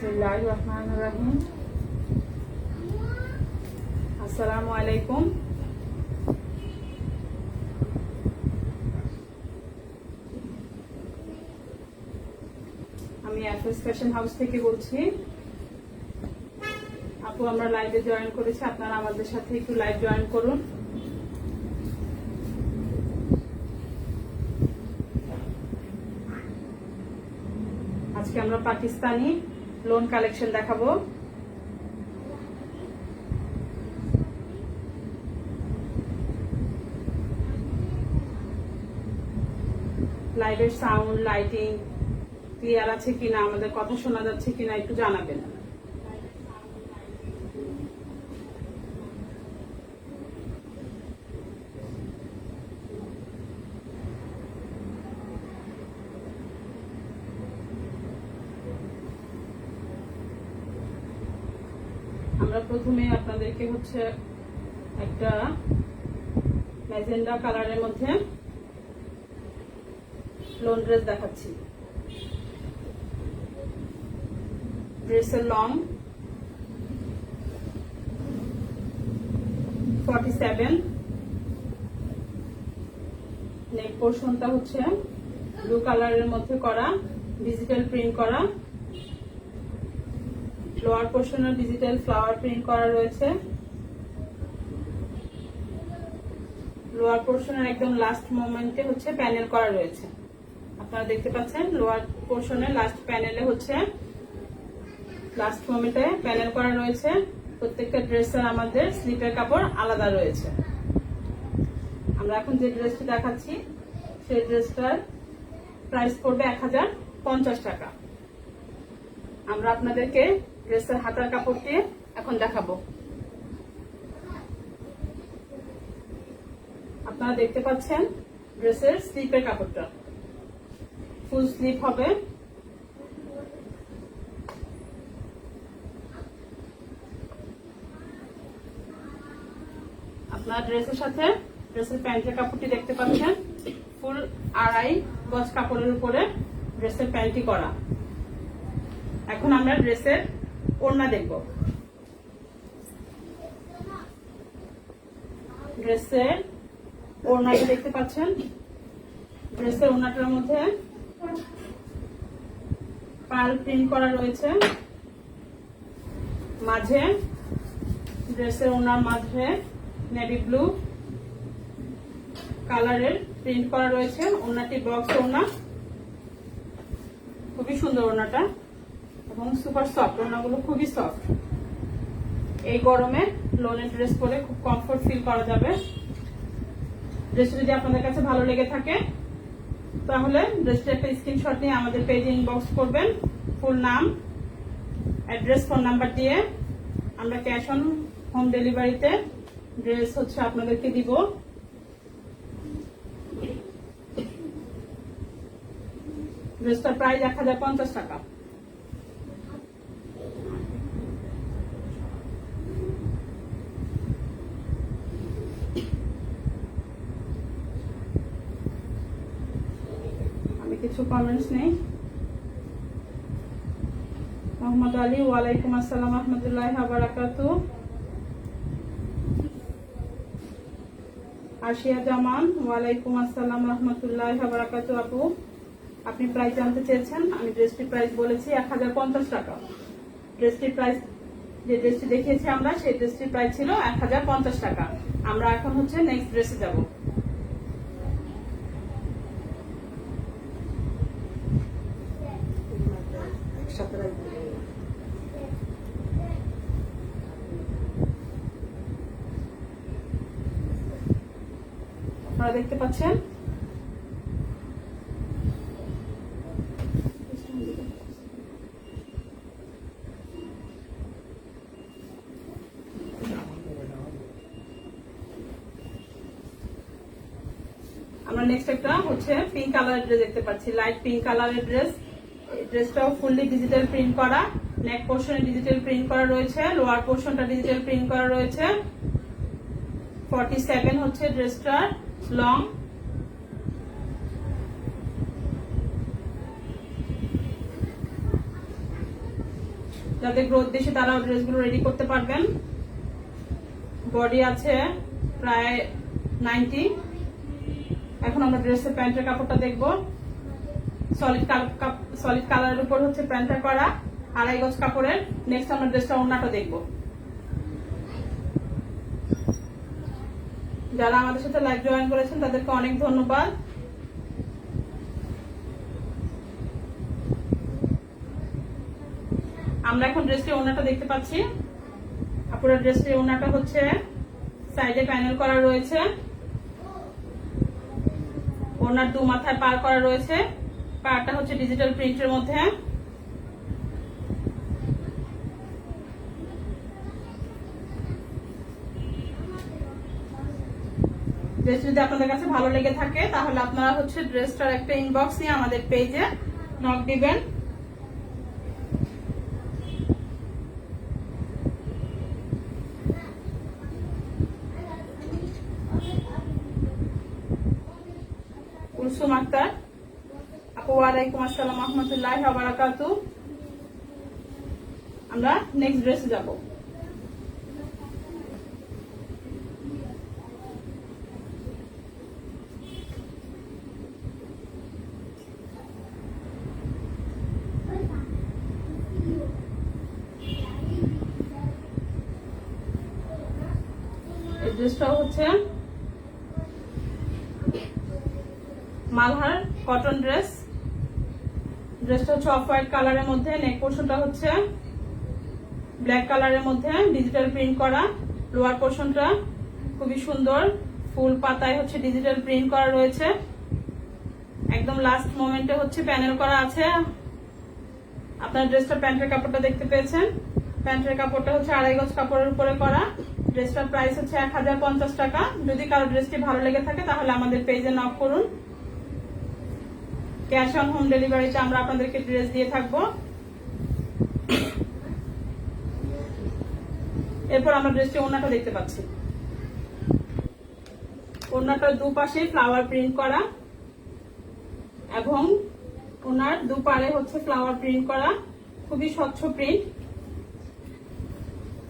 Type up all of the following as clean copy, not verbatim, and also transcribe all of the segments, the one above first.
বিসমিল্লাহিররহমানিররহিম। আসসালামু আলাইকুম। আমি এফএস ফ্যাশন হাউস থেকে বলছি। আপু, আমরা লাইভে জয়েন করেছি, আপনারা আমাদের সাথে একটু লাইভ জয়েন করুন। আজকে আমরা পাকিস্তানি লোন কালেকশন দেখাবো। লাইভের সাউন্ড, লাইটিং ক্লিয়ার আছে কিনা, আমাদের কথা শোনা যাচ্ছে কিনা একটু জানাবেন। আমরা প্রথমে আপনাদেরকে একটা ম্যাজেন্ডা কালারের মধ্যে লোন ড্রেস দেখাচ্ছি। ড্রেসের লং 47, নেক পোর্শনটা ব্লু কালারের মধ্যে করা, ডিজিটাল প্রিন্ট করা। লোয়ার পোর্শনে ডিজিটাল ফ্লাওয়ার প্রিন্ট করা রয়েছে। লোয়ার পোর্শনের একদম লাস্ট মোমেন্টে প্যানেল করা রয়েছে। আপনারা দেখতে পাচ্ছেন লোয়ার পোর্শনের লাস্ট প্যানেলে লাস্ট মোমেন্টে প্যানেল করা রয়েছে। প্রত্যেকটা ড্রেসের আমাদের স্লিপের কাপড় আলাদা রয়েছে। আমরা এখন যে ড্রেসটি দেখাচ্ছি সেই ড্রেসটার প্রাইস পড়বে 1050 টাকা। আমরা আপনাদেরকে ড্রেসের হাতার কাপড়টি এখন দেখাবো। আপনারা দেখতে পাচ্ছেন ড্রেসের স্লিপের কাপড়টা ফুল স্লিপ হবে। আপনারা ড্রেসের সাথে ড্রেসের প্যান্টের কাপড়টি দেখতে পাচ্ছেন ফুল 2.5 গজ কাপড়ের উপরে ড্রেসের প্যান্টটি করা। এখন আমরা ড্রেসের ওড়না দেখব। ড্রেসের ওড়নাটি দেখতে পাচ্ছেন। ড্রেসের ওড়নাটার মধ্যে পার্ল প্রিন্ট করা রয়েছে। মাঝে ড্রেসের ওড়নার মাঝে নেভি ব্লু কালারের প্রিন্ট করা রয়েছে। ওড়নাটি বক্স ওড়না, খুবই সুন্দর ওড়নাটা এবং সুপার সফট। ওড়নাগুলো খুবই সফট। এই গরমে লোনের ড্রেস পরে খুব কমফোর্ট ফিল করা যাবে। ড্রেসটা যদি আপনাদের কাছে ভালো লেগে থাকে তাহলে ড্রেসটা একটা স্ক্রিনশট নিয়ে আমাদের পেজে ইনবক্স করবেন। ফুল নাম, অ্যাড্রেস, ফোন নাম্বার দিয়ে আমরা ক্যাশ অন হোম ডেলিভারিতে ড্রেস আপনাদেরকে দিব। ড্রেসটার প্রাইস 1050 টাকা। আমি কিছু কমেন্টস নেই। মোহাম্মদ আলী, ওয়ালাইকুম আসসালাম রহমতুল্লাহি ওয়া বারাকাতুহু। আশিয়া জামান, ওয়ালাইকুম আসসালাম রহমতুল্লাহি ওয়া বারাকাতুহু। আপু, আপনি প্রাইস জানতে চেয়েছেন। আমি ড্রেসটির প্রাইস বলেছি 1050 টাকা। ড্রেসটির প্রাইস, যে ড্রেসটি দেখিয়েছি আমরা, সেই ড্রেসটির প্রাইস ছিল 1050 টাকা। আমরা এখন নেক্সট ড্রেসে যাব। আপনারা দেখতে পাচ্ছেন আমরা নেক্সট একটা পিঙ্ক কালারের ড্রেস দেখতে পাচ্ছি। লাইট পিঙ্ক কালারের ড্রেস। ড্রেসটাও ফুললি ডিজিটাল প্রিন্ট করা। নেক পোর্শনে ডিজিটাল প্রিন্ট করা রয়েছে। লোয়ার পোর্শনটা ডিজিটাল প্রিন্ট করা রয়েছে। 47 ড্রেসটার লং। যাদের গ্রোথ বেশি তারাও ড্রেসগুলো রেডি করতে পারবেন। বডি আছে প্রায় 90। এখন আমরা ড্রেসের প্যান্টের কাপড়টা দেখবো। সলিড কালারের উপর হচ্ছে প্যান্টটা করা, 2.5 গজ কাপড়ের। নেক্সট আমরা ড্রেসটা ওড়নাটা দেখবো। যারা আমাদের সাথে লাইভ জয়েন করেছেন তাদেরকে অনেক ধন্যবাদ। আমরা এখন ড্রেসটির ওড়নাটা দেখতে পাচ্ছি। আপুরা ড্রেসটির ওড়নাটা হচ্ছে সাইডে প্যানেল করা রয়েছে, ওড়নার 2 মাথায় পার করা রয়েছে। পাড়টা হচ্ছে ডিজিটাল প্রিন্টের মধ্যে। ড্রেস যদি আপনাদের কাছে ভালো লেগে থাকে তাহলে আপনারা হচ্ছে ড্রেসটার একটা ইনবক্স নিয়ে আমাদের পেজে নক দিবেন। কুলসুম আক্তার আপু, ওয়ালাইকুম আসসালাম রহমতুল্লাহি ওয়া বারাকাতুহু। আমরা নেক্সট ড্রেসে যাব। এই ড্রেসটাও হচ্ছে মালহার কটন ড্রেস। ড্রেসটা হচ্ছে অফ হোয়াইট কালারের মধ্যে, নেক পোর্শনটা হচ্ছে ব্ল্যাক কালারের মধ্যে ডিজিটাল প্রিন্ট করা। লোয়ার পোর্শনটা খুবই সুন্দর, ফুল পাতায় হচ্ছে ডিজিটাল প্রিন্ট করা রয়েছে। একদম লাস্ট মোমেন্টে হচ্ছে প্যানেল করা আছে। আপনার ড্রেসটা প্যান্টের কাপড়টা দেখতে পেয়েছেন। প্যান্টের কাপড়টা হচ্ছে 2.5 গজ কাপড়ের উপরে করা। ড্রেসটার প্রাইস হচ্ছে 1050 টাকা। যদি কারো ড্রেসটি ভালো লেগে থাকে তাহলে আমাদের পেজে নক করুন। ক্যাশ অন হোম ডেলিভারিতে আমরা আপনাদেরকে ড্রেস দিয়ে থাকবো। এরপর আমরা ড্রেসটি ওড়নাটা দেখতে পাচ্ছি। ওড়নাটার দুপাশে ফ্লাওয়ার প্রিন্ট করা এবং ওনার দুপারে হচ্ছে ফ্লাওয়ার প্রিন্ট করা, খুবই স্বচ্ছ প্রিন্ট।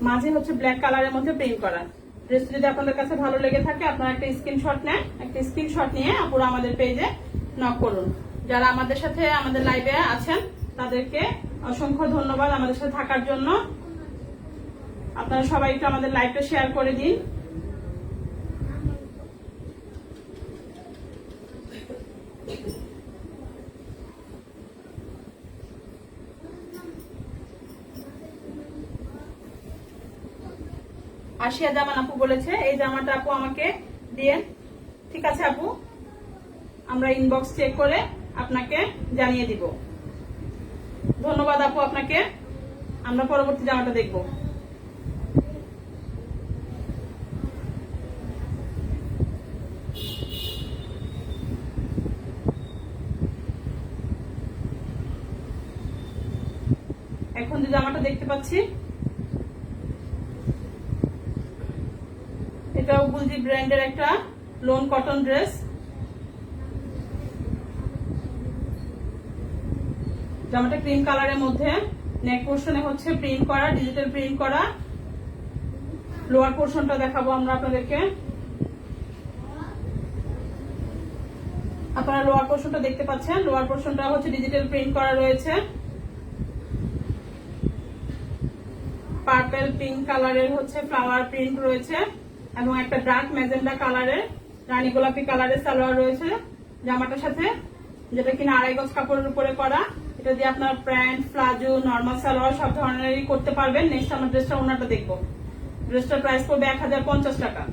মাঝে হচ্ছে ব্ল্যাক কালারের মধ্যে প্রিন্ট করা। ড্রেসটি যদি আপনাদের কাছে ভালো লেগে থাকে আপনারা একটা স্ক্রিনশট নেন। একটা স্ক্রিনশট নিয়ে আপুরা আমাদের পেজে নক করুন। যারা আমাদের সাথে আমাদের লাইভে আছেন তাদেরকে অসংখ্য ধন্যবাদ আমাদের সাথে থাকার জন্য। আপনারা সবাই একটু আমাদের লাইভটা শেয়ার করে দিন। আশিয়া জামান আপু বলেছে এই জামাটা আপু আমাকে দিয়ে। ঠিক আছে আপু, আমরা ইনবক্স চেক করে আপনাকে জানিয়ে দিব। ধন্যবাদ আপু আপনাকে। আমরা পরবর্তী জামাটা দেখব। এখন যে জামাটা দেখতে পাচ্ছি এটাও গুলজি ব্র্যান্ডের একটা লোন কটন ড্রেস। জামাটা ক্রিম কালারের মধ্যে, নেক পোর্শনে হচ্ছে প্রিন্ট করা, ডিজিটাল প্রিন্ট করা। লোয়ার পোর্শনটা দেখাবো আমরা আপনাদেরকে। আপনারা লোয়ার পোর্শনটা দেখতে পাচ্ছেন। লোয়ার পোর্শনটা হচ্ছে ডিজিটাল প্রিন্ট করা রয়েছে। পার্পল পিঙ্ক কালারের হচ্ছে ফ্লাওয়ার প্রিন্ট রয়েছে এবং একটা ডার্ক ম্যাজেন্ডা কালারের রানী গোলাপি কালারের সালোয়ার রয়েছে জামাটার সাথে, যেটা কিনা 2.5 গজ কাপড়ের উপরে করা। এটা দিয়ে আপনার প্যান্ট, প্লাজো, নর্মাল সালোয়ার সব ধরনেরই করতে পারবেন। নেক্সট আমরা ড্রেসটা ওড়নাটা দেখবো। ড্রেসটার প্রাইস পড়বে 1050 টাকা।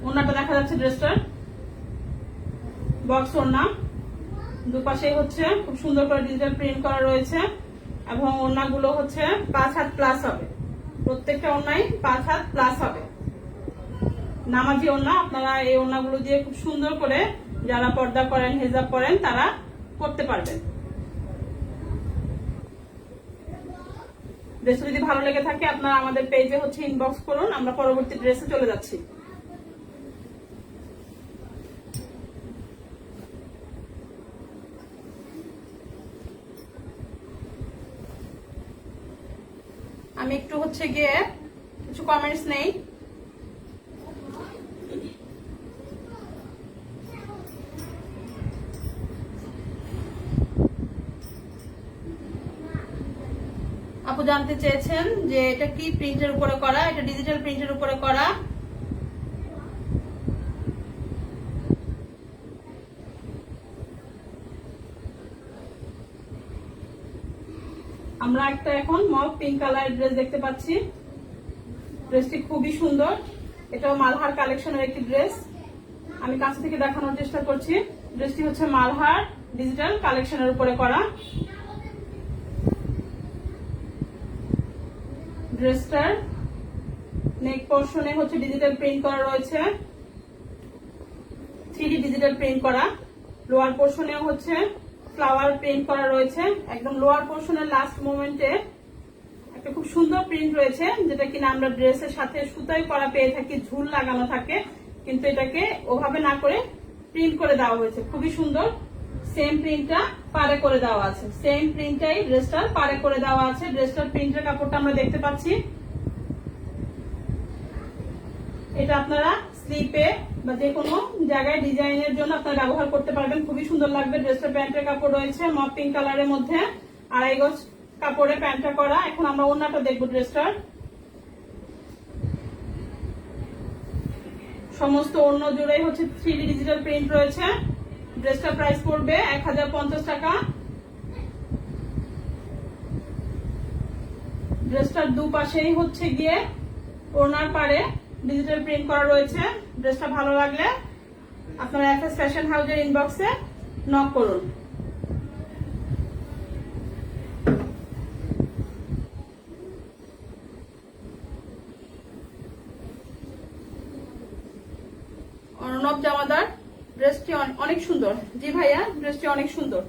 ওড়নাটা দেখা যাচ্ছে ড্রেসটার বক্স ওড়না। দুপাশে হচ্ছে খুব সুন্দর করে ডিজিটাল প্রিন্ট করা রয়েছে এবং ওড়নাগুলো হচ্ছে 5 হাত প্লাস হবে। প্রত্যেকটা ওড়নাই 5 হাত প্লাস হবে। নামাজি ওড়না। আপনারা এই ওড়নাগুলো দিয়ে খুব সুন্দর করে যারা পর্দা করেন, হিজাব করেন তারা করতে পারবেন। ড্রেস যদি ভালো লেগে থাকে আপনারা আমাদের পেজে হচ্ছে ইনবক্স করুন। আমরা পরবর্তী ড্রেসে চলে যাচ্ছি। আমি একটু হচ্ছে গিয়ে কিছু কমেন্টস নেই। আপু জানতে চেয়েছেন যে এটা কি প্রিন্টের উপরে করা, এটা ডিজিটাল প্রিন্টের উপরে করা। আমরা একটা এখন মভ পিঙ্ক কালারের ড্রেস দেখতে পাচ্ছি। ড্রেসটি খুবই সুন্দর, এটাও মালহার কালেকশনের একটি ড্রেস। আমি কাছ থেকে দেখানোর চেষ্টা করছি। ড্রেসটি হচ্ছে মালহার ডিজিটাল কালেকশনের উপরে করা। ড্রেসটার নেক পোর্শনে হচ্ছে ডিজিটাল প্রিন্ট করা রয়েছে, 3D ডিজিটাল প্রিন্ট করা। লোয়ার পোর্শনেও হচ্ছে ফ্লাওয়ার প্রিন্ট করা রয়েছে। একদম লোয়ার পোর্শনের লাস্ট মোমেন্টে একটা খুব সুন্দর প্রিন্ট রয়েছে, যেটা কিনা আমরা ড্রেসের সাথে সুতায় করা পেয়ে থাকি, ঝুল লাগানো থাকে, কিন্তু এটাকে ওভাবে না করে প্রিন্ট করে দেওয়া হয়েছে। খুবই সুন্দর। সেম প্রিন্টটা পারে করে দেওয়া আছে, সেম প্রিন্টটাই ড্রেসটার পারে করে দেওয়া আছে। ড্রেসটার প্রিন্টের কাপড়টা আমরা দেখতে পাচ্ছি। এটা আপনারা স্লিপে বা যে কোনো জায়গায় ডিজাইনের জন্য আপনারা ব্যবহার করতে পারবেন, খুবই সুন্দর লাগবে। ড্রেসটার প্যান্টের কাপড় রয়েছে মভ পিঙ্ক কালারের মধ্যে, 2.5 গজ কাপড়ে প্যান্টটা করা। এখন আমরা ওড়নাটা দেখবো। ড্রেসটার সমস্ত ওড়না জুড়েই হচ্ছে 3D ডিজিটাল প্রিন্ট রয়েছে। ড্রেসটার প্রাইস পড়বে 1050 টাকা। ড্রেসটার দুপাশেই হচ্ছে গিয়ে ওড়নার পারে ডিজিটাল প্রিন্ট করা রয়েছে। ড্রেসটা ভালো লাগলে আপনারা এফএস ফ্যাশন হাউসের ইনবক্সে নক করুন। অর্ণব জামাদার, ড্রেসটি অনেক সুন্দর। জি ভাইয়া, ড্রেসটি অনেক সুন্দর।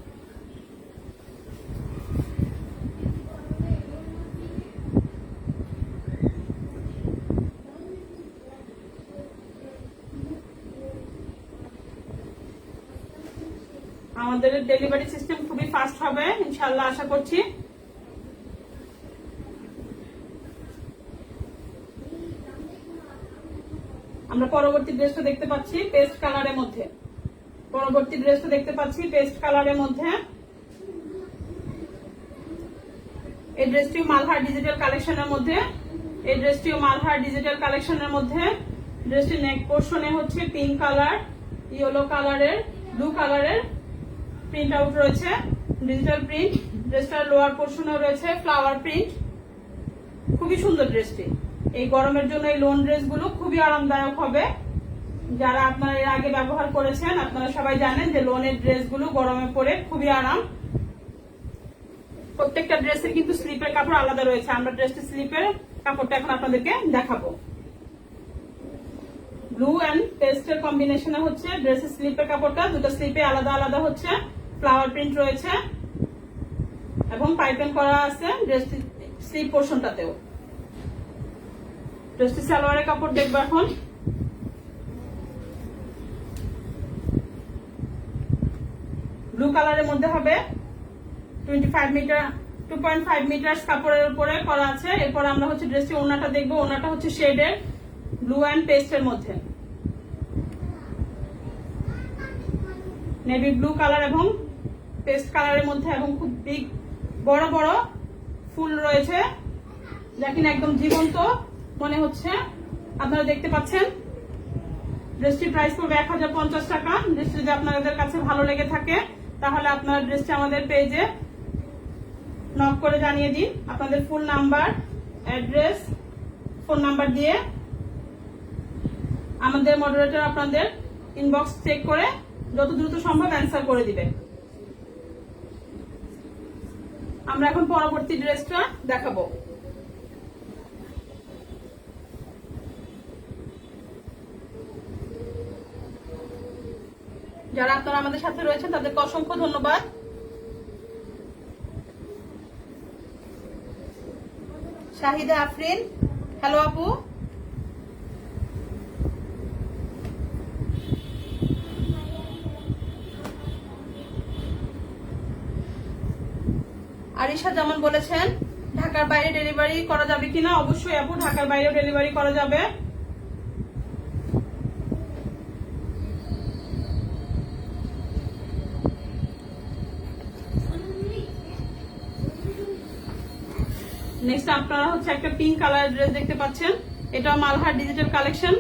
আমাদের ডেলিভারি সিস্টেম খুবই ফাস্ট হবে ইনশাআল্লাহ, আশা করছি। আমরা পরবর্তী ড্রেসটা দেখতে পাচ্ছি পেস্ট কালারের মধ্যে। পরবর্তী ড্রেসটা দেখতে পাচ্ছি পেস্ট কালারের মধ্যে। এই ড্রেসটিও মালহার ডিজিটাল কালেকশনের মধ্যে। এই ড্রেসটিও মালহার ডিজিটাল কালেকশনের মধ্যে। ড্রেসটির নেক পোর্শনে হচ্ছে পিঙ্ক কালার, ইয়েলো কালারের, ব্লু কালারের প্রিন্ট আউট রয়েছে, ডিজিটাল প্রিন্ট। ড্রেসটার লোয়ার পোর্শনেও রয়েছে ফ্লাওয়ার প্রিন্ট। খুবই সুন্দর ড্রেসটি। এই গরমের জন্য এই লোন ড্রেসগুলো খুবই আরামদায়ক হবে। যারা আপনারা এর আগে ব্যবহার করেছেন আপনারা সবাই জানেন যে লোনের ড্রেসগুলো গরমে পরে খুবই আরাম। প্রত্যেকটা ড্রেসের কিন্তু স্লিপের কাপড় আলাদা রয়েছে। আমরা ড্রেসটির স্লিপের কাপড়টা এখন আপনাদেরকে দেখাবো। ব্লু এন্ড পেস্টের কম্বিনেশনে হচ্ছে ড্রেসের স্লিপের কাপড়টা। দুটো স্লিপে আলাদা আলাদা হচ্ছে ফ্লাওয়ার প্রিন্ট রয়েছে এবং পাইপিং করা আছে ড্রেসটি স্লিপ পোর্শনটাতেও। ড্রেসটি সালোয়ারের কাপড় দেখবো এখন। ব্লু কালারের মধ্যে হবে, 2.5 মিটার কাপড়ের উপরে করা আছে। এরপর আমরা হচ্ছে ড্রেসটি ওড়নাটা দেখবো। ওড়নাটা হচ্ছে শেডের ব্লু এন্ড পেস্টের মধ্যে, নেভি ব্লু কালার এবং পেস্ট কালারের মধ্যে, এবং খুব বিগ বড় বড় ফুল রয়েছে, যা কিনা একদম জীবন্ত মনে হচ্ছে। আপনারা দেখতে পাচ্ছেন। ড্রেসটির প্রাইস পড়বে 1050 টাকা। ড্রেসটি যদি আপনাদের কাছে ভালো লেগে থাকে তাহলে আপনারা ড্রেসটি আমাদের পেজে নক করে জানিয়ে দিন আপনাদের ফুল নাম্বার, অ্যাড্রেস, ফোন নাম্বার দিয়ে। আমাদের মডারেটর আপনাদের ইনবক্স চেক করে যত দ্রুত সম্ভব অ্যান্সার করে দিবে। আমরা এখন পরবর্তী ড্রেসটা দেখাবো। যারা আপনারা আমাদের সাথে রয়েছেন তাদেরকে অসংখ্য ধন্যবাদ। শাহিদা আফরিন, হ্যালো আপু। আরিশা জামান বলেছেন ঢাকার বাইরে ডেলিভারি করা যাবে কিনা? অবশ্যই আপু, ঢাকার বাইরেও ডেলিভারি করা যাবে। নেক্সট আপনারা হচ্ছে একটা পিঙ্ক কালার ড্রেস দেখতে পাচ্ছেন, এটাও মালহার ডিজিটাল কালেকশন।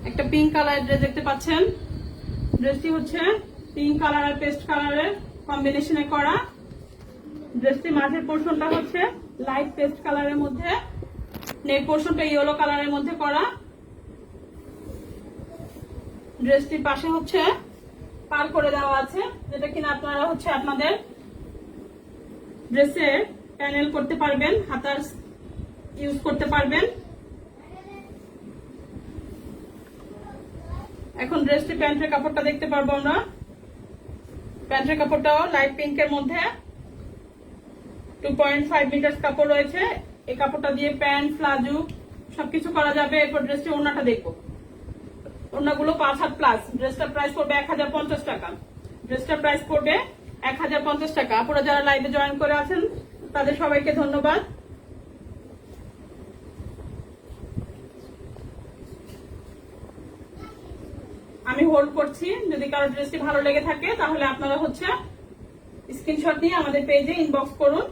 একটা পিঙ্ক কালার ড্রেস দেখতে পাচ্ছেন, ড্রেসটি হচ্ছে পিঙ্ক কালার আর পেস্ট কালারের কম্বিনেশনে করা। ড্রেসটি মাঝের পোর্শনটা হচ্ছে লাইট পেস্ট কালারের মধ্যে, নেক পোর্শনটা ইয়েলো কালারের মধ্যে করা। ড্রেসটির পাশে হচ্ছে পার করে দেওয়া আছে, যেটা কিনা আপনারা হচ্ছে আপনাদের ড্রেসে প্যানেল করতে পারবেন, হাতার ইউজ করতে পারবেন। এখন ড্রেসটি প্যান্টের কাপড়টা দেখতে পারবো আমরা। প্যান্টের কাপড়টাও লাইট পিঙ্কের মধ্যে 2.5 মিটার কাপড় রয়েছে। এই কাপড়টা দিয়ে প্যান্ট, প্লাজো সবকিছু করা যাবে। এরপর ড্রেসটি ওড়নাটা দেখবো। ওড়নাগুলো 5 হাত প্লাস। ড্রেসটার প্রাইস পড়বে 1050 টাকা। ড্রেসটার প্রাইস পড়বে 1050 টাকা। আপনারা যারা লাইভে জয়েন করে আছেন তাদের সবাইকে ধন্যবাদ। আমি হোল্ড করছি, যদি কারো ড্রেসটি ভালো লেগে থাকে তাহলে আপনারা হচ্ছে স্ক্রিনশট নিয়ে আমাদের পেজে ইনবক্স করুন।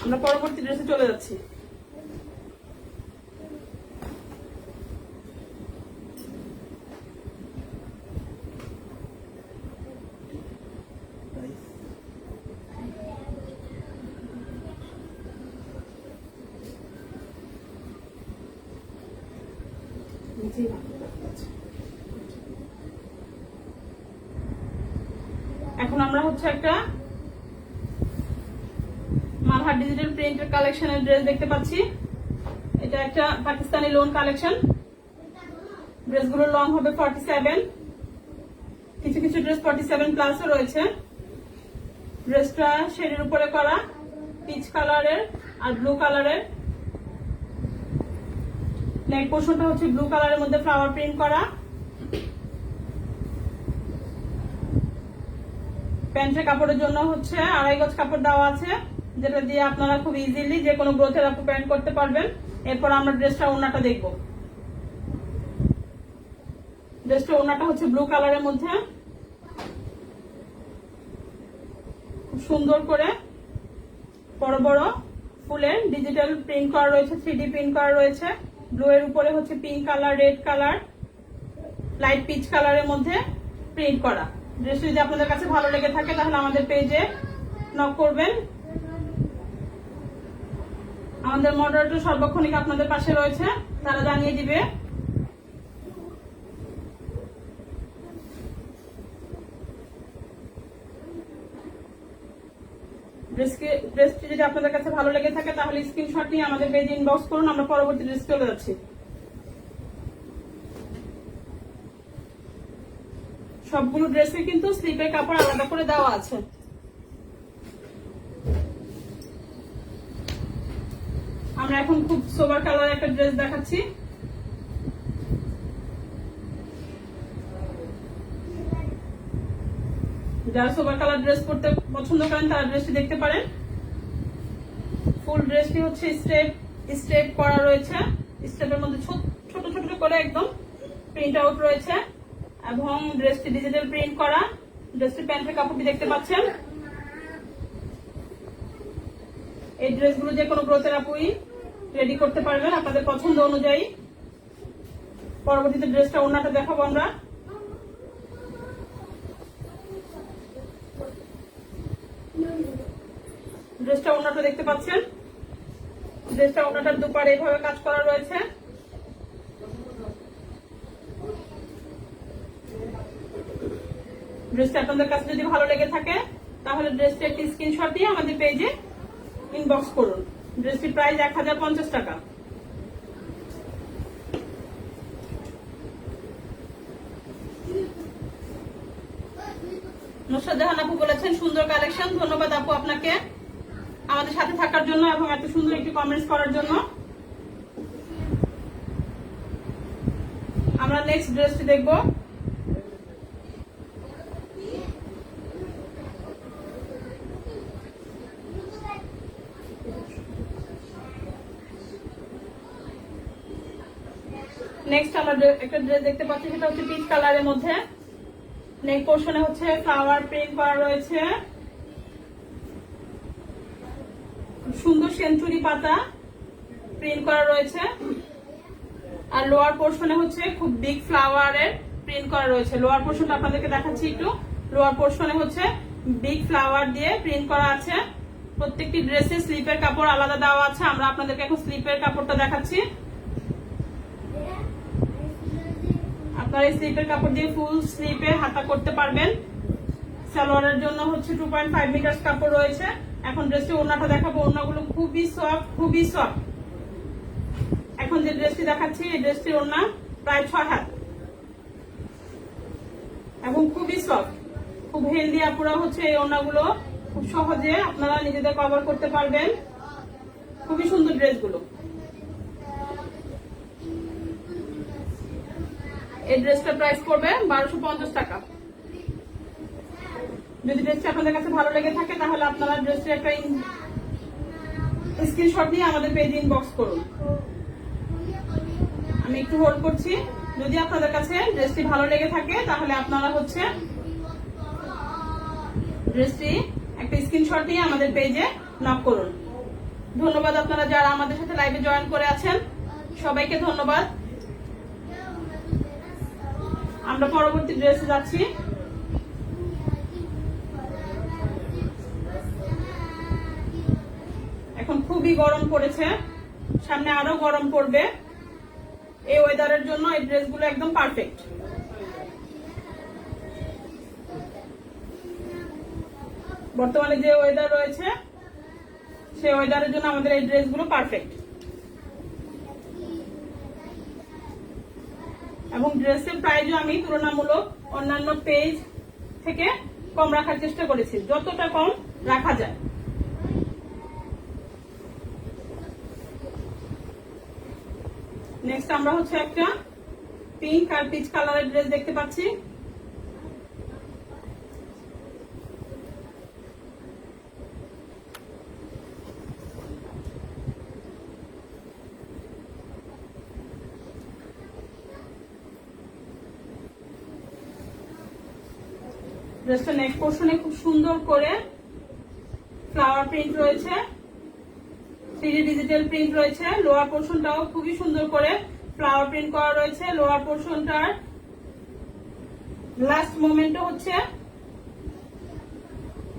আমরা পরবর্তী ড্রেসে চলে যাচ্ছি। এখন আমরা হচ্ছে একটা মালহার ডিজিটাল প্রিন্টের কালেকশনের ড্রেস দেখতে পাচ্ছি। এটা একটা পাকিস্তানি লোন কালেকশন। ড্রেসগুলোর লং হবে 47, কিছু কিছু ড্রেস 47 প্লাসও রয়েছে। ড্রেসটা শেডের উপরে করা, পিচ কালারের আর ব্লু কালারের। নেক পোর্শনটা হচ্ছে ব্লু কালারের মধ্যে ফ্লাওয়ার প্রিন্ট করা। প্যান্টের কাপড়ের জন্য হচ্ছে 2.5 গজ কাপড় দেওয়া আছে, যেটা দিয়ে আপনারা খুব ইজিলি যে কোনো গ্রোথের আপু প্যান্ট করতে পারবেন। এরপর আমরা ড্রেসটা ওড়নাটা দেখবো। ড্রেসটা ওড়নাটা হচ্ছে ব্লু কালারের মধ্যে, খুব সুন্দর করে বড় বড় ফুলের ডিজিটাল প্রিন্ট করা রয়েছে, 3D প্রিন্ট করা রয়েছে। ব্লু এর উপরে হচ্ছে pink colour, red colour, light pitch কালারের মধ্যে প্রিন্ট করা। ড্রেসটা যদি আপনাদের কাছে ভালো লেগে থাকে তাহলে আমাদের পেজে নক করবেন। আমাদের মডারেটর সর্বক্ষণিক আপনাদের পাশে রয়েছে, তারা জানিয়ে দিবে। ড্রেসটি যদি আপনাদের কাছে ভালো লেগে থাকে তাহলে স্ক্রিনশট নিয়ে আমাদের পেজে ইনবক্স করুন। আমরা পরবর্তী ড্রেস চলে যাচ্ছি। সবগুলো ড্রেসে কিন্তু স্লিপের কাপড় আলাদা করে দেওয়া আছে। আমরা এখন খুব সোবার কালার একটা ড্রেস দেখাচ্ছি। যারা সোবার কালার ড্রেস পরতে পছন্দ করেন তারা ড্রেসটি দেখতে পারেন। ফুল ড্রেসটি হচ্ছে স্টেপ করা রয়েছে, স্টেপের মধ্যে ছোট ছোট করে একদম প্রিন্ট আউট রয়েছে এবং ড্রেসটি ডিজিটাল প্রিন্ট করা। ড্রেসটি প্যান্টের কাপড়টি দেখতে পাচ্ছেন। এই ড্রেসগুলো যে কোনো গ্রোথের আপুই রেডি করতে পারবেন আপনাদের পছন্দ অনুযায়ী। পরবর্তীতে ড্রেসটা ওড়নাটা দেখাবো আমরা। ড্রেসটা ওড়নাটা দেখতে পাচ্ছেন। ড্রেসটা ওড়নাটার দুপারে এইভাবে কাজ করা রয়েছে। ড্রেসটা আপনাদের কাছে যদি ভালো লেগে থাকে তাহলে ড্রেসটা একটি স্ক্রিনশট দিয়ে আমাদের পেজে ইনবক্স করুন। ড্রেসটির প্রাইস 1050 টাকা। নুসরাত জাহান আপু বলেছেন সুন্দর কালেকশন। ধন্যবাদ আপু আপনাকে আমাদের সাথে থাকার জন্য এবং এত সুন্দর একটি কমেন্টস করার জন্য। আমরা নেক্সট ড্রেসটি দেখবো। নেক্সট আমরা একটা ড্রেস দেখতে পাচ্ছি, সেটা হচ্ছে পিচ কালারের মধ্যে। নেক পোর্শনে হচ্ছে ফ্লাওয়ার প্রিন্ট করা রয়েছে, সুন্দর সেঞ্চুরি পাতা প্রিন্ট করা রয়েছে। আর লোয়ার পোর্শনে হচ্ছে খুব বিগ ফ্লাওয়ারের প্রিন্ট করা রয়েছে। লোয়ার পোর্শনটা আপনাদেরকে দেখাচ্ছি একটু। লোয়ার পোর্শনে হচ্ছে বিগ ফ্লাওয়ার দিয়ে প্রিন্ট করা আছে। প্রত্যেকটি ড্রেসে স্লিপের কাপড় আলাদা দেওয়া আছে। আমরা আপনাদেরকে এখন স্লিপের কাপড়টা দেখাচ্ছি। আপনারা এই স্লিপের কাপড় দিয়ে ফুল স্লিপে হাতা করতে পারবেন। সালোয়ারের জন্য হচ্ছে 2.5 মিটার কাপড় রয়েছে। এখন ড্রেসটি ওড়নাটা দেখাবো। ওড়নাগুলো খুবই সফট, খুবই সফট। এখন যে ড্রেসটি দেখাচ্ছি, এই ড্রেসটির ওড়না প্রায় 6 হাত এবং খুবই সফট, খুব হেলদি। আপুরা হচ্ছে এই ওড়নাগুলো খুব সহজে আপনারা নিজেদের কভার করতে পারবেন। খুবই সুন্দর ড্রেসগুলো। এই ড্রেসটার প্রাইস পড়বে 1250 টাকা। যদি ড্রেসটা আপনাদের কাছে ভালো লেগে থাকে তাহলে আপনারা ড্রেসটি একটা স্ক্রিনশট নিয়ে আমাদের পেজে ইনবক্স করুন। আমি একটু হোল্ড করছি। যদি আপনাদের কাছে ড্রেসটি ভালো লেগে থাকে তাহলে আপনারা হচ্ছে ড্রেসটি একটা স্ক্রিনশট নিয়ে আমাদের পেজে নক করুন। ধন্যবাদ আপনারা যারা আমাদের সাথে লাইভে জয়েন করে আছেন, সবাইকে ধন্যবাদ। আমরা পরবর্তী ড্রেসে যাচ্ছি। এখন খুবই গরম পড়েছে, সামনে আরো গরম পড়বে। এই ওয়েদারের জন্য এই ড্রেসগুলো একদম পারফেক্ট। বর্তমানে যে ওয়েদার রয়েছে সেই ওয়েদারের জন্য আমাদের এই ড্রেসগুলো পারফেক্ট। এবং ড্রেসের প্রাইসও আমি তুলনামূলক অন্যান্য পেজ থেকে কম রাখার চেষ্টা করেছি, যতটা কম রাখা যায়। নেক্সট আমরা হচ্ছে একটা পিঙ্ক আর পিচ কালারের ড্রেস দেখতে পাচ্ছি। ড্রেসটা নেক পোর্শনে খুব সুন্দর করে ফ্লাওয়ার প্রিন্ট রয়েছে, 3D ডিজিটাল প্রিন্ট রয়েছে। লোয়ার পোর্শনটাও খুবই সুন্দর করে ফ্লাওয়ার প্রিন্ট করা রয়েছে। লোয়ার পোর্শনটার লাস্ট মোমেন্টও হচ্ছে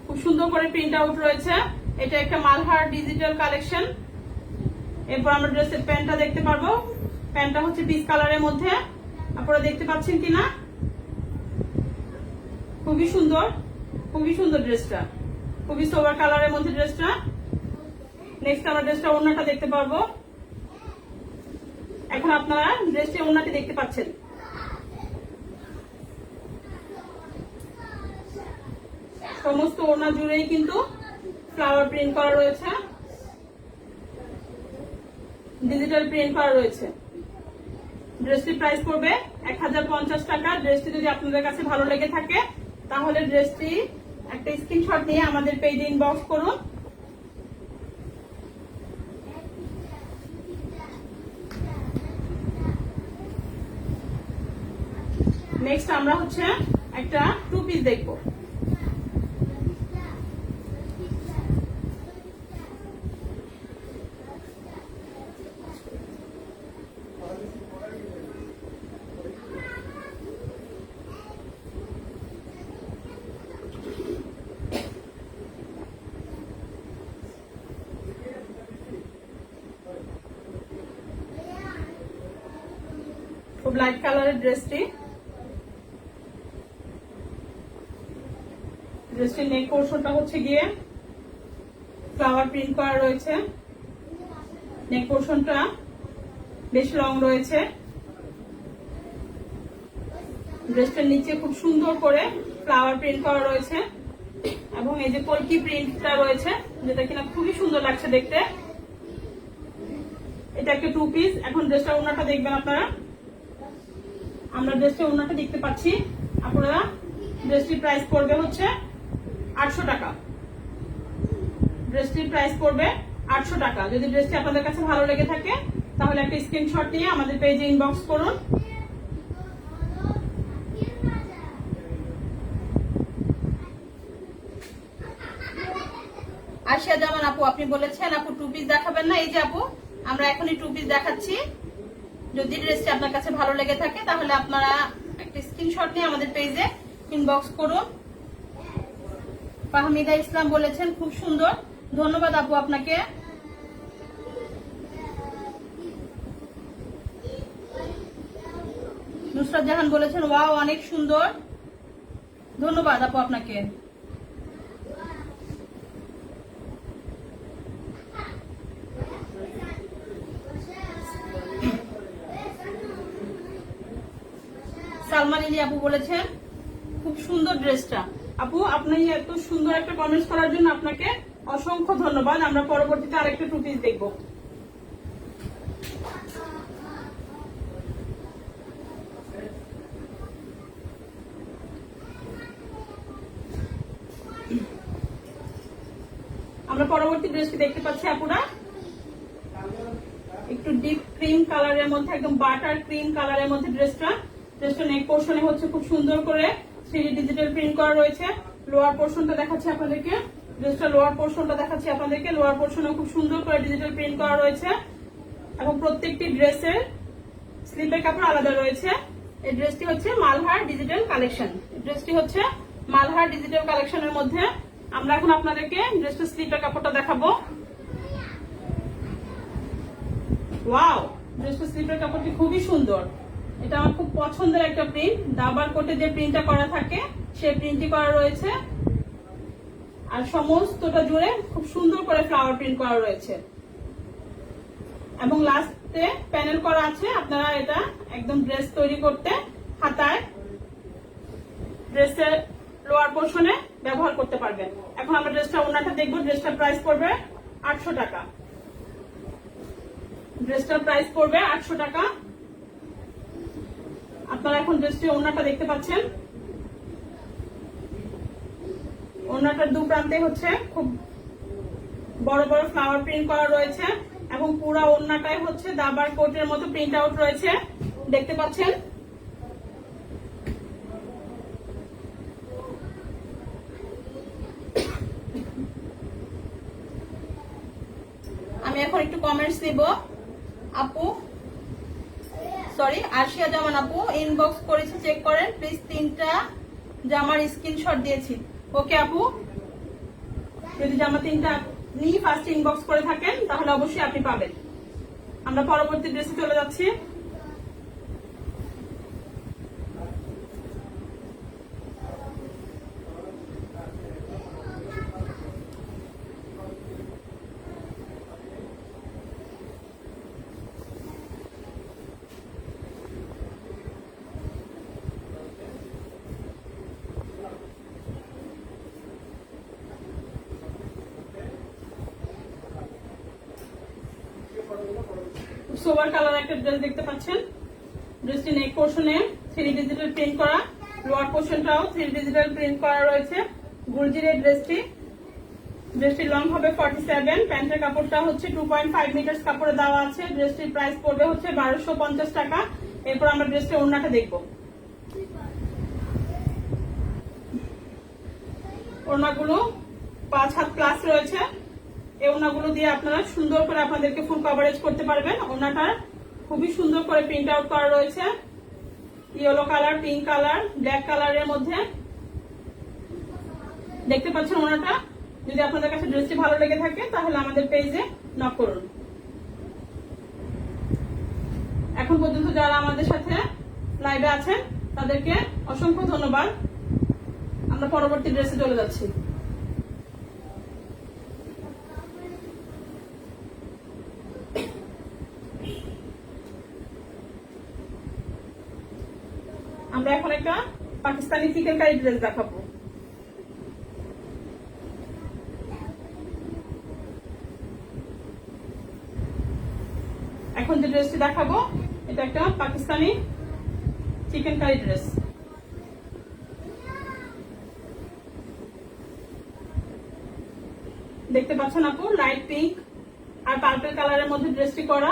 খুব সুন্দর করে প্রিন্ট আউট রয়েছে। এটা একটা মালহার ডিজিটাল কালেকশন। এরপর আমরা ড্রেসের প্যান্টটা দেখতে পারবো। প্যান্টটা হচ্ছে পিচ কালারের মধ্যে, আপনারা দেখতে পাচ্ছেন কিনা। খুবই সুন্দর, খুবই সুন্দর ড্রেসটা, খুবই সোবার কালারের মধ্যে ড্রেসটা। নেক্সট আমরা ড্রেসটা ওড়নাটা দেখতে পারবো। এখন আপনারা ড্রেসটি ওড়নাটি দেখতে পাচ্ছেন। সমস্ত ওড়না জুড়েই কিন্তু ফ্লাওয়ার প্রিন্ট করা রয়েছে, ডিজিটাল প্রিন্ট করা রয়েছে। ড্রেসটির প্রাইস পড়বে 1050 টাকা। ড্রেসটি যদি আপনাদের কাছে ভালো লেগে থাকে তাহলে ড্রেসটি একটা স্ক্রিনশট নিয়ে আমাদের পেজে ইনবক্স করুন। নেক্সট আমরা হচ্ছে একটা 2 পিস দেখবো। খুব লাইট কালারের ড্রেসটি। ড্রেসটির নেক পোর্শনটা হচ্ছে গিয়ে ফ্লাওয়ার প্রিন্ট করা রয়েছে। নেক পোর্শনটা বেশ লং রয়েছে। ড্রেসটার নিচে খুব সুন্দর করে ফ্লাওয়ার প্রিন্ট করা রয়েছে এবং এই যে কলকি প্রিন্টটা রয়েছে, যেটা কিনা খুবই সুন্দর লাগছে দেখতে। এটা একটা 2 পিস। এখন ড্রেসটা ওড়নাটা দেখবেন আপনারা। আমরা ড্রেসটা ওনাটা দেখতে পাচ্ছি। আপনারা ড্রেসটির প্রাইস পড়বে হচ্ছে 800 টাকা। ড্রেসটির প্রাইস পড়বে 800 টাকা। যদি ড্রেসটি আপনাদের কাছে ভালো লেগে থাকে তাহলে একটা স্ক্রিনশট নিয়ে আমাদের পেজে ইনবক্স করুন। আশিয়া জামান আপু, আপনি বলেছেন আপু 2 পিস দেখাবেন না। এই যে আপু, আমরা এখনই 2 পিস দেখাচ্ছি। যদি ড্রেসটি আপনার কাছে ভালো লেগে থাকে তাহলে আপনারা একটা স্ক্রিনশট নিয়ে আমাদের পেজে ইনবক্স করুন। ফাহমিদা ইসলাম বলেছেন খুব সুন্দর, ধন্যবাদ আপু আপনাকে। নুসরাত জাহান বলেছেন ওয়াও অনেক সুন্দর, ধন্যবাদ আপু আপনাকে। সালমান ইলি আপু বলেছেন খুব সুন্দর ড্রেসটা। আপু আপনি এত সুন্দর একটা কমেন্টস করার জন্য আপনাকে অসংখ্য ধন্যবাদ। আমরা পরবর্তীতে আরেকটা 2 পিস দেখব। আমরা পরবর্তী ড্রেসটি দেখতে পাচ্ছি আপুরা, একটু ডিপ ক্রিম কালারের মধ্যে, একদম বাটার ক্রিম কালারের মধ্যে ড্রেসটা নেক পোর্শনে হচ্ছে খুব সুন্দর করে 3D ডিজিটাল প্রিন্ট করা রয়েছে। লোয়ার পোর্শনটা দেখাচ্ছি আপনাদেরকে, ড্রেসটা লোয়ার পোর্শনটা দেখাচ্ছি আপনাদেরকে। লোয়ার পোর্শনে খুব সুন্দর করে ডিজিটাল প্রিন্ট করা রয়েছে এবং প্রত্যেকটি ড্রেসের স্লিপের কাপড় আলাদা রয়েছে। এই ড্রেসটি হচ্ছে মালহার ডিজিটাল কালেকশন। ড্রেসটি হচ্ছে মালহার ডিজিটাল কালেকশনের মধ্যে। আমরা এখন আপনাদেরকে ড্রেসটা স্লিপের কাপড়টা দেখাবো। ওয়াও, ড্রেসটা স্লিপের কাপড়টি খুবই সুন্দর। এটা আমার খুব পছন্দের একটা প্রিন্ট। দাবার কোটে যে প্রিন্টটা করা থাকে সেই প্রিন্টই করা রয়েছে, আর সমস্তটা জুড়ে খুব সুন্দর করে ফ্লাওয়ার প্রিন্ট করা রয়েছে এবং লাস্টে প্যানেল করা আছে। আপনারা এটা একদম ড্রেস তৈরি করতে হাতায় ড্রেসের লোয়ার পোর্শনে ব্যবহার করতে পারবেন। এখন আমরা ড্রেসটা ওনাটা দেখবো। ড্রেসটার প্রাইস পড়বে 800 টাকা। ড্রেসটার প্রাইস পড়বে 800 টাকা। আপনারা এখন ড্রেসটি ওনাটা দেখতে পাচ্ছেন। ওনাটার দু প্রান্তে হচ্ছে খুব বড় বড় ফ্লাওয়ার প্রিন্ট করা রয়েছে এবং পুরো ওনাটাই হচ্ছে দাবার কোটের মতো প্রিন্ট আউট রয়েছে, দেখতে পাচ্ছেন। আমি এখন একটু কমেন্টস দিব। আপু সরি, আশিয়া জামান আপু ইনবক্স করেছি, চেক করেন প্লিজ। 3টা জামার স্ক্রিনশট দিয়েছি। ওকে আপু, যদি জামা 3টা আপনি ফার্স্ট ইনবক্স করে থাকেন তাহলে অবশ্যই আপনি পাবেন। আমরা পরবর্তী ড্রেসে চলে যাচ্ছি। সোবার কালার একটা ড্রেস দেখতে পাচ্ছেন। ড্রেসটি নেক পোর্শনে 3D ডিজিটাল প্রিন্ট করা, লোয়ার পোর্শনটাও 3D ডিজিটাল প্রিন্ট করা রয়েছে। গুলজির ড্রেসটি লং হবে 47। প্যান্টের কাপড়টা হচ্ছে 2.5 মিটার কাপড়ে দেওয়া আছে। ড্রেসটির প্রাইস পড়বে হচ্ছে 1250 টাকা। এরপর আমরা ড্রেসটির ওড়নাটা দেখব। ওড়নাগুলো 5 হাত প্লাস রয়েছে। এই ওড়নাগুলো দিয়ে আপনারা সুন্দর করে আপনাদেরকে ফুল কভারেজ করতে পারবেন। ওড়নাটা খুবই সুন্দর করে প্রিন্ট আউট করা রয়েছে, yellow colour, pink colour, black কালারের মধ্যে, দেখতে পাচ্ছেন ওড়নাটা। যদি আপনাদের কাছে ড্রেসটি ভালো লেগে থাকে তাহলে আমাদের পেজে নক করুন। এখন পর্যন্ত যারা আমাদের সাথে লাইভে আছেন তাদেরকে অসংখ্য ধন্যবাদ। আমরা পরবর্তী ড্রেসে চলে যাচ্ছি। আমরা এখন একটা পাকিস্তানি চিকেনকারি ড্রেস দেখাবো। এখন যে ড্রেসটি দেখাবো এটা একটা পাকিস্তানি চিকেন কারি ড্রেস। দেখতে পাচ্ছেন আপু, লাইট পিঙ্ক আর পার্পল কালারের মধ্যে ড্রেসটি করা।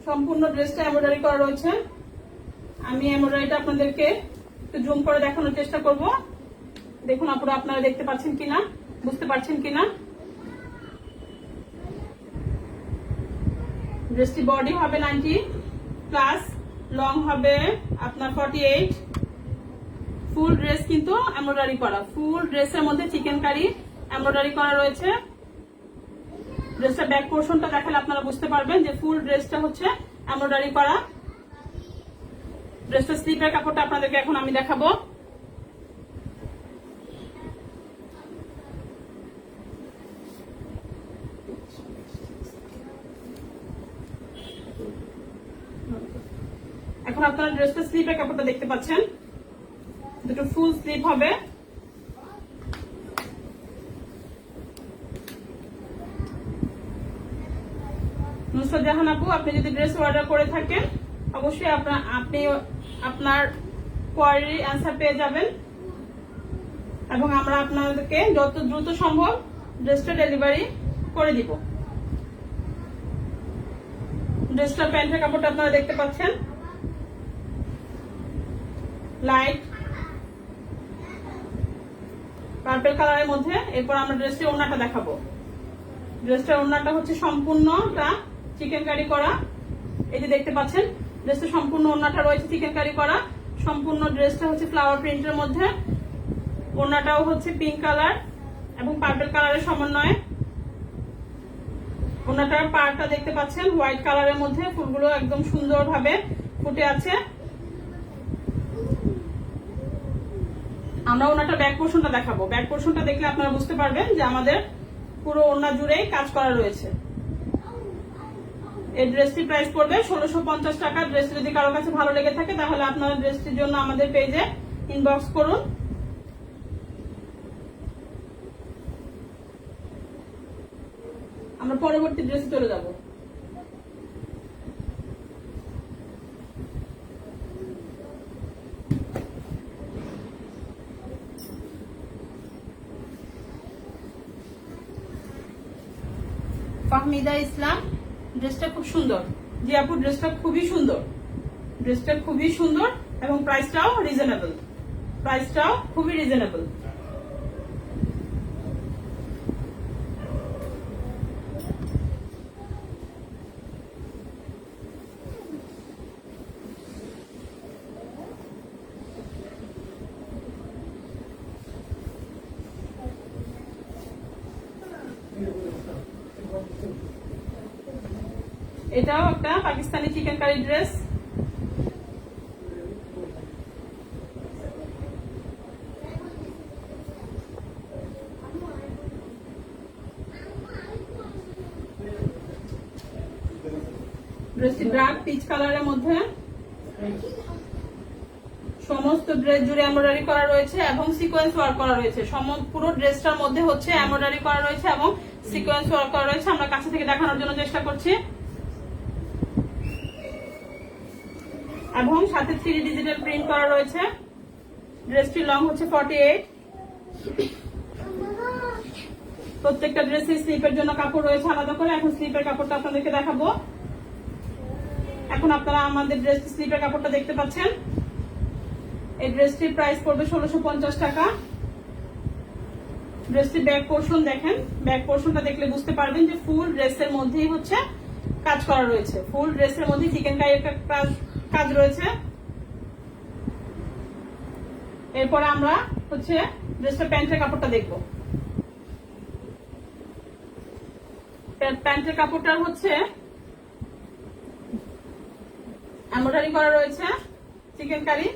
সম্পূর্ণ ড্রেসটা এমব্রয়ডারি করা রয়েছে। আমি এমব্রয়ডারিটা আপনাদেরকে একটু জুম করে দেখানোর চেষ্টা করব। দেখুন আপুরা, আপনারা দেখতে পাচ্ছেন কিনা, বুঝতে পারছেন কিনা। ড্রেসটি বডি হবে 90 প্লাস, লং হবে আপনার 48। ফুল ড্রেস কিন্তু এমব্রয়ডারি করা, ফুল ড্রেসের মধ্যে চিকেন কারি এমব্রয়ডারি করা রয়েছে। ড্রেসটা ব্যাক পোর্শনটা দেখালে আপনারা বুঝতে পারবেন যে ফুল ড্রেসটা হচ্ছে এমব্রয়ডারি করা। ড্রেসটা স্লিপের কাপড়টা আপনাদেরকে এখন আমি দেখাবো। এখন আপনারা ড্রেসটা স্লিপের কাপড়টা দেখতে পাচ্ছেন, দুটো ফুল স্লিপ হবে। নুসরাত জাহান আপু, আপনি যদি ড্রেস অর্ডার করে থাকেন অবশ্যই আপনি আপনার কোয়ারির অ্যান্সার পেয়ে যাবেন এবং আমরা আপনাদেরকে যত দ্রুত সম্ভব ড্রেসটা ডেলিভারি করে দিব। ড্রেসটার প্যান্টের কাপড়টা আপনারা দেখতে পাচ্ছেন, লাইট পার্পল কালারের মধ্যে। এরপর আমরা ড্রেসটির ওড়নাটা দেখাবো। ড্রেসটার ওড়নাটা হচ্ছে সম্পূর্ণটা চিকেন কারি করা। এই যে দেখতে পাচ্ছেন, ড্রেসটা সম্পূর্ণ ওড়নাটা রয়েছে চিকেন কারি করা। সম্পূর্ণ ড্রেসটা হচ্ছে ফ্লাওয়ার প্রিন্টের মধ্যে। ওড়নাটাও হচ্ছে পিঙ্ক কালার এবং পার্পল কালারের সমন্বয়ে। ওড়নাটার পাড়টা দেখতে পাচ্ছেন হোয়াইট কালারের মধ্যে, ফুলগুলো একদম সুন্দরভাবে ফুটে আছে। আমরা ওড়নাটা ব্যাক পোর্শনটা দেখাবো। ব্যাক পোর্শনটা দেখলে আপনারা বুঝতে পারবেন যে আমাদের পুরো ওড়না জুড়েই কাজ করা রয়েছে। এই ড্রেসটির প্রাইস পড়বে 1650 টাকা। ড্রেসটি যদি কারো কাছে ভালো লেগে থাকে তাহলে আপনারা ড্রেসটির জন্য আমাদের পেজে ইনবক্স করুন। আমরা পরবর্তী ড্রেসে চলে যাব। ফাহমিদা ইসলাম, ড্রেসটা খুব সুন্দর। জি আপু, ড্রেসটা খুবই সুন্দর, ড্রেসটা খুবই সুন্দর এবং প্রাইসটাও রিজনেবল, প্রাইসটাও খুবই রিজনেবল। এটাও একটা পাকিস্তানি চিকেন কারি ড্রেস। ড্রেসটি ডার্ক পিচ কালারের মধ্যে। সমস্ত ড্রেস জুড়ে এমব্রয়ডারি করা রয়েছে এবং সিকোয়েন্স ওয়ার্ক করা রয়েছে। পুরো ড্রেসটার মধ্যে হচ্ছে এমব্রয়ডারি করা রয়েছে এবং সিকোয়েন্স ওয়ার্ক করা রয়েছে। আমরা কাছে থেকে দেখানোর জন্য চেষ্টা করছি এবং সাথে 3D ডিজিটাল প্রিন্ট করা রয়েছে। ড্রেসটির লং হচ্ছে 48। প্রত্যেকটা ড্রেসে স্লিপের জন্য কাপড় রয়েছে আলাদা করে। এখন স্লিপের কাপড়টা আপনাদেরকে দেখাবো। এখন আপনারা আমাদের ড্রেস স্লিপের কাপড়টা দেখতে পাচ্ছেন। এই ড্রেসটির প্রাইস পড়বে 1650 টাকা। ড্রেসটির ব্যাক পোর্শন দেখেন, ব্যাক পোর্শনটা দেখলে বুঝতে পারবেন যে ফুল ড্রেসের মধ্যেই হচ্ছে কাজ করা রয়েছে। ফুল ড্রেসের মধ্যে চিকেন কারির কাজ রয়েছে। এরপরে আমরা হচ্ছে ড্রেসটা প্যান্টের কাপড়টা দেখবো। প্যান্টের কাপড়টার হচ্ছে এমব্রয়ডারি করা রয়েছে চিকেন কারি।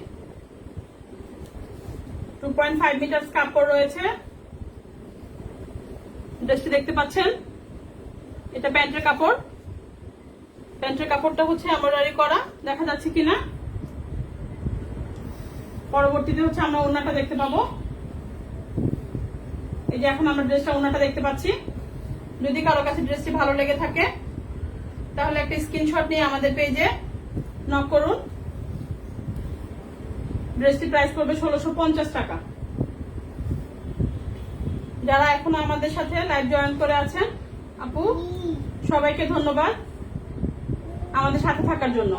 2.5 মিটার কাপড় রয়েছে। ড্রেসটি দেখতে পাচ্ছেন, এটা প্যান্টের কাপড়। প্যান্টের কাপড়টা হচ্ছে এমব্রয়ডারি করা, দেখা যাচ্ছে কিনা। পরবর্তীতে হচ্ছে আমরা ওড়নাটা দেখতে পাবো। এই যে এখন আমরা ড্রেসটা ওড়নাটা দেখতে পাচ্ছি। যদি কারো কাছে ড্রেসটি ভালো লেগে থাকে তাহলে একটা স্ক্রিনশট নিয়ে আমাদের পেজে নক করুন। ড্রেসটি প্রাইস পড়বে 1650 টাকা। যারা এখনো আমাদের সাথে লাইভ জয়েন করে আছেন আপু, সবাইকে ধন্যবাদ আমাদের সাথে থাকার জন্য।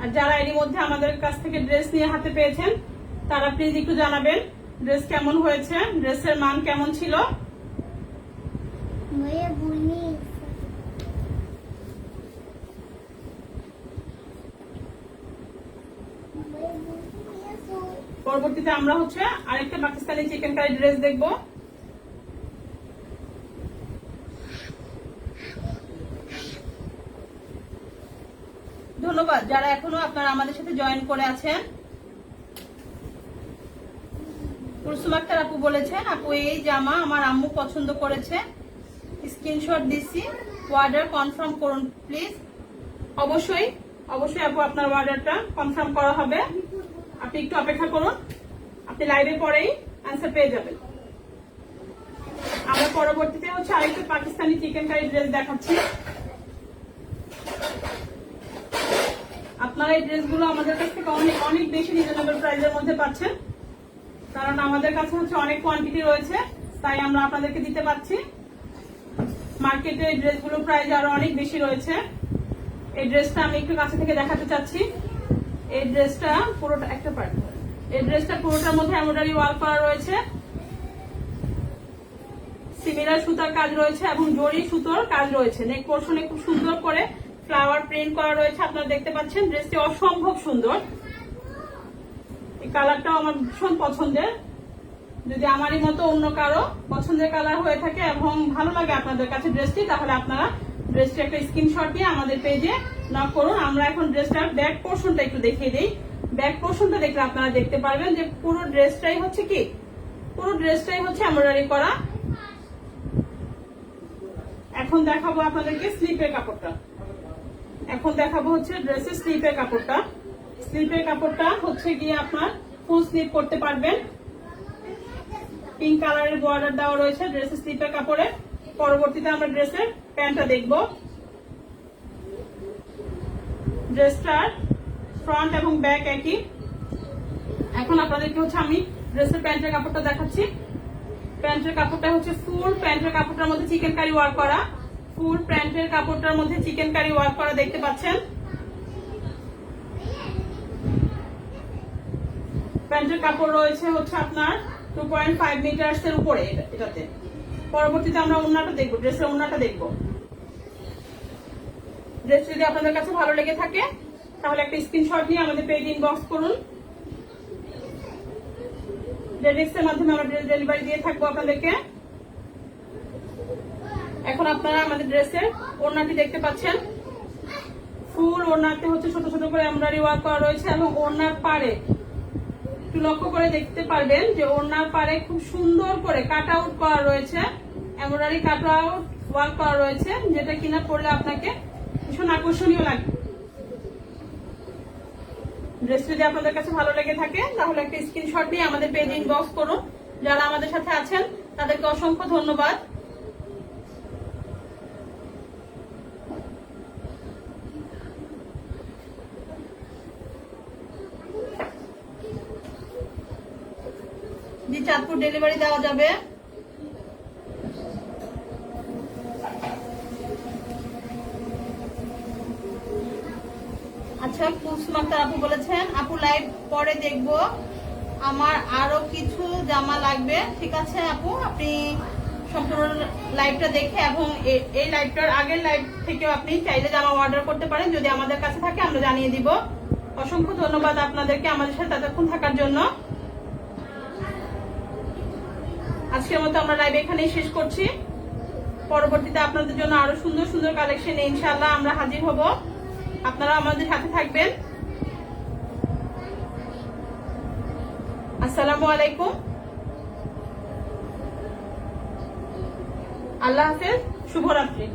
আর যারা এরই মধ্যে আমাদের কাছ থেকে ড্রেস নিয়ে হাতে পেয়েছেন তারা প্লিজ একটু জানাবেন ড্রেস কেমন হয়েছে, ড্রেসের মান কেমন ছিল। পরবর্তীতে আমরা হচ্ছে আরেকটা পাকিস্তানি চিকেন কারি ড্রেস দেখবো। ধন্যবাদ যারা এখনো আপনারা আমাদের সাথে জয়েন করে আছেন। কুলসুম আক্তার আপু বলেছেন, আপু এই জামা আমার আম্মু পছন্দ করেছে, স্ক্রিনশট দিছি, অর্ডার কনফার্ম করুন প্লিজ। অবশ্যই অবশ্যই আপু আপনার অর্ডারটা কনফার্ম করা হবে, আপনি একটু অপেক্ষা করুন, আপনি লাইভে পরেই অ্যান্সার পেয়ে যাবেন। আমরা পরবর্তীতে হচ্ছে আরেকটা পাকিস্তানি চিকেন কারি ড্রেস দেখাচ্ছি। আপনারা এই ড্রেসগুলো আমাদের কাছ থেকে অনেক অনেক বেশি রিজনেবল প্রাইসের মধ্যে পাচ্ছেন, কারণ আমাদের কাছে হচ্ছে অনেক কোয়ান্টিটি রয়েছে, তাই আমরা আপনাদেরকে দিতে পারছি। মার্কেটে এই ড্রেসগুলোর প্রাইস আরো অনেক বেশি রয়েছে। এই ড্রেসটা আমি একটু কাছে থেকে দেখাতে চাচ্ছি। এই ড্রেসটা পুরোটা একটা পার্ট, এই ড্রেসটা পুরোটার মধ্যে এমব্রয়ডারি ওয়ার্ক করা রয়েছে, সিমিলার সুতার কাজ রয়েছে এবং জরি সুতোর কাজ রয়েছে। নেক পোর্শনে খুব সুন্দর করে ফ্লাওয়ার প্রিন্ট করা রয়েছে, আপনারা দেখতে পাচ্ছেন। ড্রেসটি অসম্ভব সুন্দর, এই কালারটাও আমার ভীষণ পছন্দের। যদি আমারই মতো অন্য কারো পছন্দের কালার হয়ে থাকে এবং ভালো লাগে আপনাদের কাছে ড্রেসটি, তাহলে আপনারা ড্রেসটি একটা স্ক্রিনশট দিয়ে আমাদের পেজে নক করুন। আমরা এখন ড্রেসটার ব্যাক পোর্শনটা একটু দেখিয়ে দিই। ব্যাক পোর্শনটা দেখলে আপনারা দেখতে পারবেন যে পুরো ড্রেসটাই হচ্ছে কি, পুরো ড্রেসটাই হচ্ছে এমব্রয়ডারি করা। এখন দেখাবো আপনাদেরকে স্লিপের কাপড়টা। এখন দেখাবো হচ্ছে ড্রেসের স্লিপের কাপড়টা। স্লিপের কাপড়টা হচ্ছে গিয়ে আপনার ফুল স্লিপ করতে পারবেন। পিঙ্ক কালারের বর্ডার দেওয়া রয়েছে ড্রেসের স্লিপের কাপড়ে। পরবর্তীতে আমরা ড্রেসের প্যান্টটা দেখব। ড্রেসটার ফ্রন্ট এবং ব্যাক একই। এখন আপনাদেরকে হচ্ছে আমি ড্রেসের প্যান্টের কাপড়টা দেখাচ্ছি। প্যান্টের কাপড়টা হচ্ছে ফুল প্যান্টের কাপড়টার মধ্যে চিকেন কারি ওয়ার্ক করা, ফুল প্যান্টের কাপড়টার মধ্যে চিকেন কারি ওয়ার্ক করা দেখতে পাচ্ছেন। প্যান্টের কাপড় রয়েছে হচ্ছে আপনার 2.5 মিটার্স এর উপরে এটাতে। পরবর্তীতে আমরা ওড়নাটা দেখবো, ড্রেসের ওড়নাটা দেখবো। ড্রেস যদি আপনাদের কাছে ভালো লেগে থাকে তাহলে একটা স্ক্রিনশট নিয়ে আমাদের পেজ ইনবক্স করুন। ডেডিক্সের মাধ্যমে আমরা ড্রেস ডেলিভারি দিয়ে থাকবো আপনাদেরকে। এখন আপনারা আমাদের ড্রেসের ওড়নাটি দেখতে পাচ্ছেন। ফুল ওড়নাতে হচ্ছে ছোট ছোট করে এমব্রয়ডারি ওয়ার্ক করা রয়েছে এবং ওড়নার পাড়ে একটু লক্ষ্য করে দেখতে পারবেন যে ওড়নার পাড়ে খুব সুন্দর করে কাট আউট করা রয়েছে, এমব্রয়ডারি কাট আউট ওয়ার্ক করা রয়েছে, যেটা কিনা পরলে আপনাকে ভীষণ আকর্ষণীয় লাগবে। ড্রেস যদি আপনাদের কাছে ভালো লেগে থাকে তাহলে একটা স্ক্রিনশট নিয়ে আমাদের পেজ ইনবক্স করুন। যারা আমাদের সাথে আছেন তাদেরকে অসংখ্য ধন্যবাদ। জি, চাঁদপুর ডেলিভারি দেওয়া যাবে। আচ্ছা, কুলসুম আক্তার আপু বলেছেন, আপু লাইভ পরে দেখবো, আমার আরো কিছু জামা লাগবে। ঠিক আছে আপু, আপনি সম্পূর্ণ লাইভটা দেখে এবং এই লাইভটার আগের লাইভ থেকেও আপনি চাইলে জামা অর্ডার করতে পারেন, যদি আমাদের কাছে থাকে আমরা জানিয়ে দিব। অসংখ্য ধন্যবাদ আপনাদেরকে আমাদের সাথে এতক্ষণ থাকার জন্য। আজকের মতো আমরা লাইভ এখানেই শেষ করছি। পরবর্তীতে আপনাদের জন্য আরো সুন্দর সুন্দর কালেকশন ইনশাআল্লাহ আমরা হাজির হব। আপনারা আমাদের সাথে থাকবেন। আসসালামু আলাইকুম, আল্লাহ হাফেজ, শুভরাত্রি।